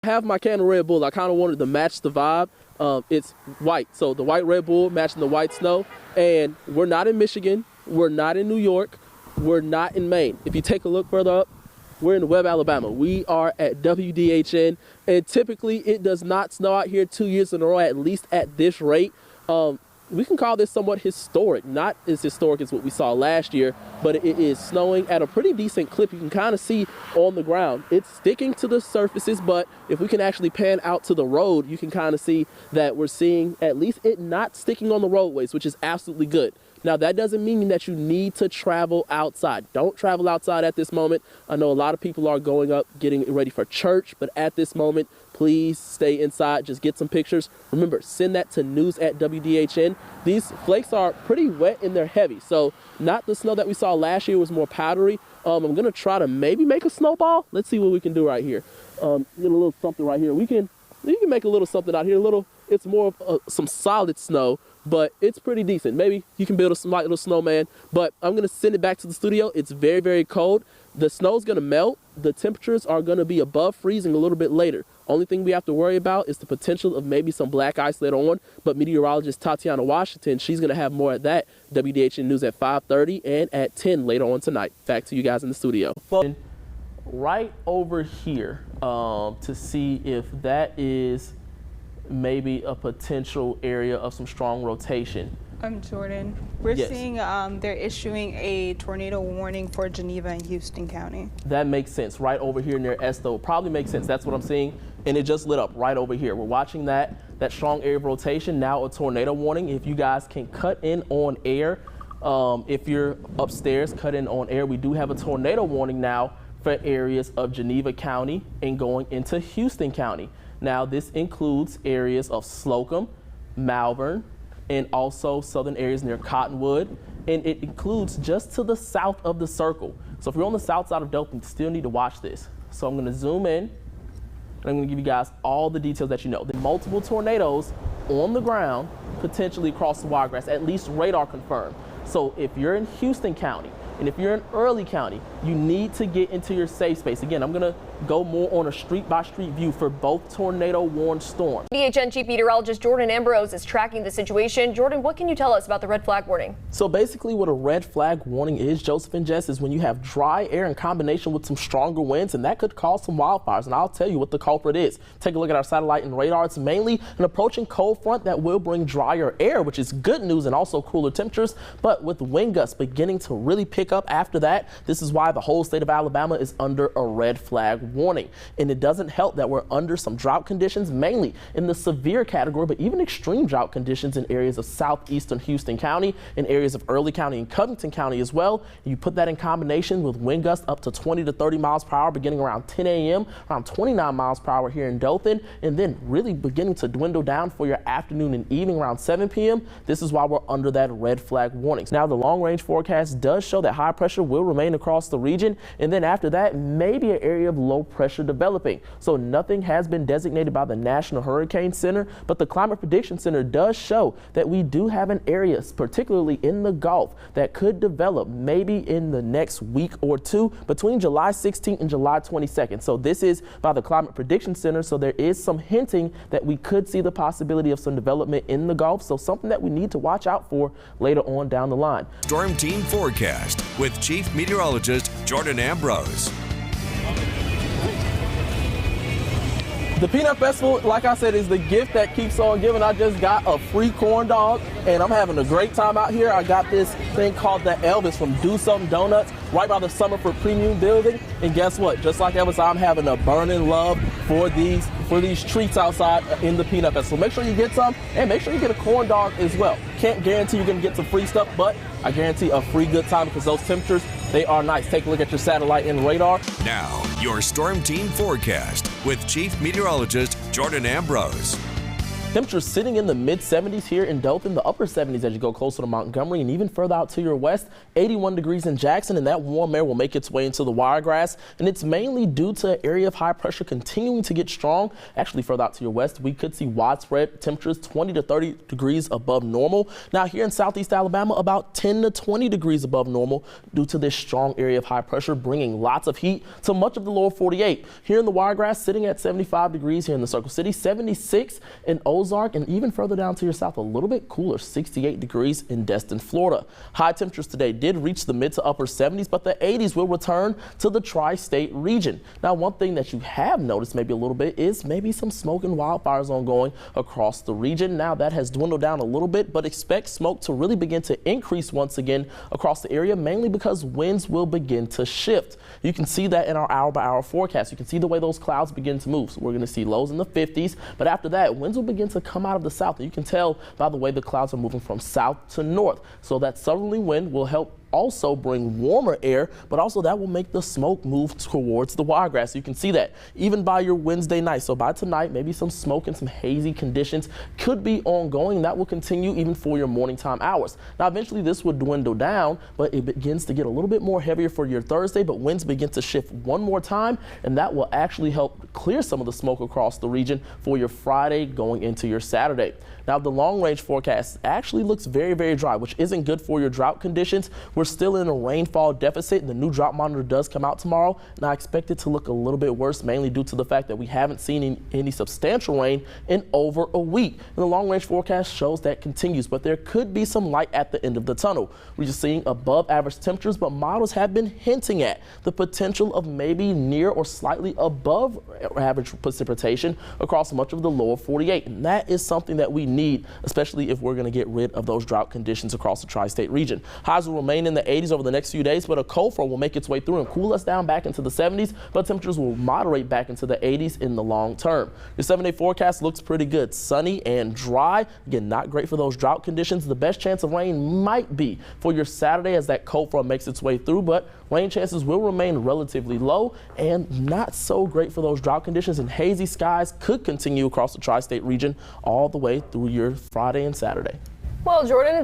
Have my can of Red Bull. I kind of wanted to match the vibe. It's white, so the white Red Bull matching the white snow. And we're not in Michigan, we're not in New York, we're not in Maine. If you take a look further up, we're in Webb, Alabama. We are at WDHN, and typically it does not snow out here 2 years in a row, at least at this rate. We can call this somewhat historic, not as historic as what we saw last year, but it is snowing at a pretty decent clip. You can kind of see on the ground. It's sticking to the surfaces, but if we can actually pan out to the road, you can kind of see that we're seeing at least it not sticking on the roadways, which is absolutely good. Now, that doesn't mean that you need to travel outside. Don't travel outside at this moment. I know a lot of people are going up, getting ready for church, but at this moment, please stay inside. Just get some pictures. Remember, send that to news@WDHN. These flakes are pretty wet and they're heavy. So not the snow that we saw last year was more powdery. I'm going to try to maybe make a snowball. Let's see what we can do right here. Get a little something right here. You can make a little something out here. It's more of some solid snow, but it's pretty decent. Maybe you can build a light little snowman, but I'm going to send it back to the studio. It's very, very cold. The snow's going to melt. The temperatures are going to be above freezing a little bit later. Only thing we have to worry about is the potential of maybe some black ice later on, but meteorologist Tatiana Washington, she's going to have more of that. WDHN News at 5:30 and at 10 later on tonight. Back to you guys in the studio. Right over here to see if that is maybe a potential area of some strong rotation. I'm Jordan. We're seeing they're issuing a tornado warning for Geneva and Houston County. That makes sense. Right over here near Esto. Probably makes sense. That's what I'm seeing. And it just lit up right over here. We're watching that strong area of rotation. Now a tornado warning. If you guys can cut in on air, if you're upstairs, cut in on air. We do have a tornado warning now for areas of Geneva County and going into Houston County. Now this includes areas of Slocum, Malvern, and also southern areas near Cottonwood, and it includes just to the south of the circle. So if you're on the south side of Dothan, you still need to watch this. So I'm going to zoom in, and I'm going to give you guys all the details that you know. The multiple tornadoes on the ground, potentially across the wiregrass, at least radar confirmed. So if you're in Houston County, and if you're in Early County, you need to get into your safe space. Again, I'm going to go more on a street-by-street view for both tornado-warned storms. DHN Chief Meteorologist Jordan Ambrose is tracking the situation. Jordan, what can you tell us about the red flag warning? So basically what a red flag warning is, Joseph and Jess, is when you have dry air in combination with some stronger winds, and that could cause some wildfires. And I'll tell you what the culprit is. Take a look at our satellite and radar. It's mainly an approaching cold front that will bring drier air, which is good news, and also cooler temperatures. But with wind gusts beginning to really pick up after that, this is why the whole state of Alabama is under a red flag warning. And it doesn't help that we're under some drought conditions, mainly in the severe category, but even extreme drought conditions in areas of southeastern Houston County, in areas of Early County and Covington County as well. You put that in combination with wind gusts up to 20 to 30 miles per hour beginning around 10 a.m., around 29 miles per hour here in Dothan, and then really beginning to dwindle down for your afternoon and evening around 7 p.m. This is why we're under that red flag warning. Now, the long range forecast does show that high pressure will remain across the region, and then after that, maybe an area of low pressure developing. So nothing has been designated by the National Hurricane Center, but the Climate Prediction Center does show that we do have an area, particularly in the Gulf, that could develop maybe in the next week or two between July 16th and July 22nd. So this is by the Climate Prediction Center, so there is some hinting that we could see the possibility of some development in the Gulf, so something that we need to watch out for later on down the line. Storm Team Forecast with Chief Meteorologist Jordan Ambrose. The Peanut Festival, like I said, is the gift that keeps on giving. I just got a free corn dog, and I'm having a great time out here. I got this thing called the Elvis from Do Something Donuts right by the Summerford Premium Building. And guess what? Just like Elvis, I'm having a burning love for these treats outside in the Peanut Festival. Make sure you get some, and make sure you get a corn dog as well. Can't guarantee you're going to get some free stuff, but I guarantee a free good time because those temperatures, they are nice. Take a look at your satellite and radar. Now, your Storm Team Forecast with Chief Meteorologist Jordan Ambrose. Temperatures sitting in the mid-70s here in Dothan, the upper 70s as you go closer to Montgomery, and even further out to your west, 81 degrees in Jackson, and that warm air will make its way into the Wiregrass, and it's mainly due to an area of high pressure continuing to get strong. Actually, further out to your west, we could see widespread temperatures 20 to 30 degrees above normal. Now here in southeast Alabama, about 10 to 20 degrees above normal due to this strong area of high pressure, bringing lots of heat to much of the lower 48. Here in the Wiregrass, sitting at 75 degrees here in the Circle City, 76 in Ozark, and even further down to your south, a little bit cooler, 68 degrees in Destin, Florida. High temperatures today did reach the mid to upper 70s, but the 80s will return to the tri-state region. Now, one thing that you have noticed maybe a little bit is maybe some smoke and wildfires ongoing across the region. Now that has dwindled down a little bit, but expect smoke to really begin to increase once again across the area, mainly because winds will begin to shift. You can see that in our hour-by-hour forecast. You can see the way those clouds begin to move. So we're going to see lows in the 50s, but after that, winds will begin to come out of the south. And you can tell by the way the clouds are moving from south to north. So that southerly wind will help also bring warmer air, but also that will make the smoke move towards the Wiregrass. You can see that even by your Wednesday night. So by tonight, maybe some smoke and some hazy conditions could be ongoing, and that will continue even for your morning time hours. Now, eventually this would dwindle down, but it begins to get a little bit more heavier for your Thursday, but winds begin to shift one more time, and that will actually help clear some of the smoke across the region for your Friday going into your Saturday. Now, the long-range forecast actually looks very, very dry, which isn't good for your drought conditions. We're still in a rainfall deficit. The new drought monitor does come out tomorrow, and I expect it to look a little bit worse, mainly due to the fact that we haven't seen any substantial rain in over a week. And the long-range forecast shows that continues, but there could be some light at the end of the tunnel. We're just seeing above average temperatures, but models have been hinting at the potential of maybe near or slightly above average precipitation across much of the lower 48. And that is something that we need, especially if we're going to get rid of those drought conditions across the tri-state region. Highs will remain in the 80s over the next few days, but a cold front will make its way through and cool us down back into the 70s, but temperatures will moderate back into the 80s in the long term. Your 7-day forecast looks pretty good. Sunny and dry. Again, not great for those drought conditions. The best chance of rain might be for your Saturday as that cold front makes its way through, but rain chances will remain relatively low and not so great for those drought conditions, and hazy skies could continue across the tri-state region all the way through your Friday and Saturday. Well, Jordan, it's